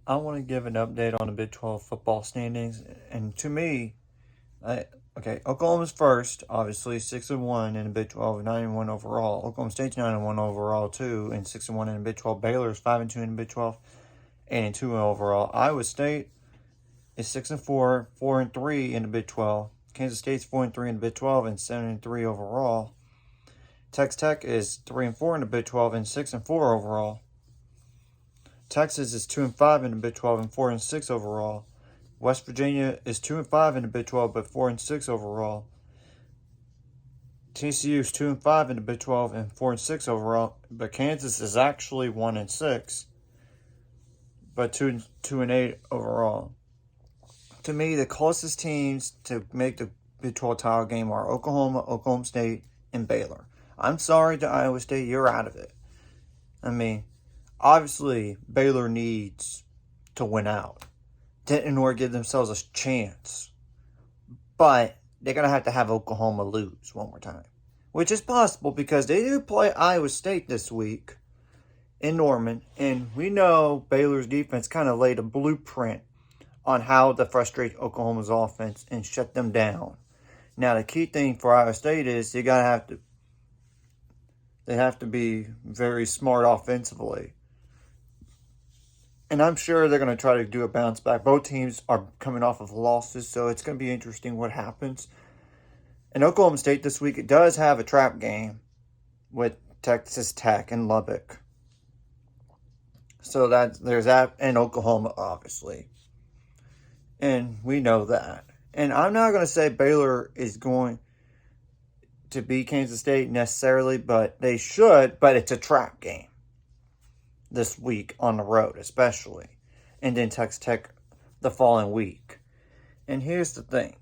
I want to give an update on the Big 12 football standings. And to me, Oklahoma's first, obviously 6-1 in the Big 12, 9-1 overall. Oklahoma State's 9-1 overall too, and 6-1 in the Big 12. Baylor's 5-2 in the Big 12, 8-2 overall. Iowa State is 6-4, 4-3 in the Big 12. Kansas State's 4-3 in the Big 12 and 7-3 overall. Texas Tech is 3-4 in the Big 12 and 6-4 overall. Texas is 2-5 in the Big 12 and 4-6 overall. West Virginia is 2-5 in the Big 12 but 4-6 overall. TCU is 2-5 in the Big 12 and 4-6 overall. But Kansas is actually 1-6, but 2-8 overall. To me, the closest teams to make the Big 12 title game are Oklahoma, Oklahoma State, and Baylor. I'm sorry to Iowa State, you're out of it. I mean, obviously, Baylor needs to win out in order to give themselves a chance. But they're going to have Oklahoma lose one more time, which is possible because they do play Iowa State this week in Norman. And we know Baylor's defense kind of laid a blueprint on how to frustrate Oklahoma's offense and shut them down. Now, the key thing for Iowa State is they have to be very smart offensively. And I'm sure they're going to try to do a bounce back. Both teams are coming off of losses, so it's going to be interesting what happens. And Oklahoma State this week, it does have a trap game with Texas Tech and Lubbock. So there's that, and Oklahoma, obviously. And we know that. And I'm not going to say Baylor is going to beat Kansas State necessarily, but they should. But it's a trap game this week on the road, especially. And then Texas Tech the following week. And here's the thing.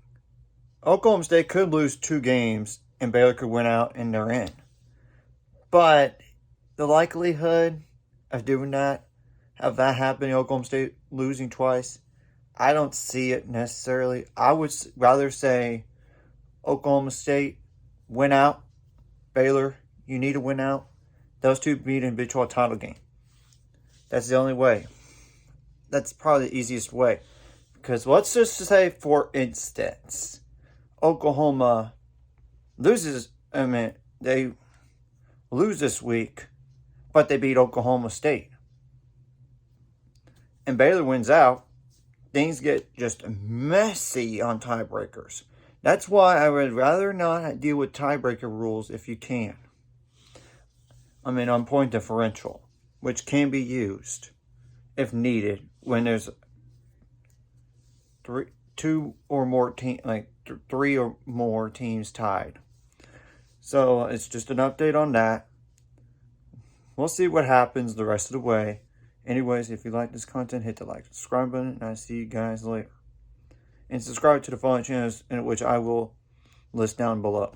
Oklahoma State could lose 2 games and Baylor could win out and they're in. But the likelihood of doing that, of that happening, Oklahoma State losing twice, I don't see it necessarily. I would rather say Oklahoma State win out. Baylor, you need to win out. Those two meet in a Big 12 title game. That's the only way. That's probably the easiest way. Because let's just say, for instance, Oklahoma loses, they lose this week, but they beat Oklahoma State. And Baylor wins out. Things get just messy on tiebreakers. That's why I would rather not deal with tiebreaker rules if you can. On point differential, which can be used if needed when there's three or more teams tied. So it's just an update on that. We'll see what happens the rest of the way. Anyways, if you like this content, hit the like and subscribe button, and I'll see you guys later. And subscribe to the following channels, in which I will list down below.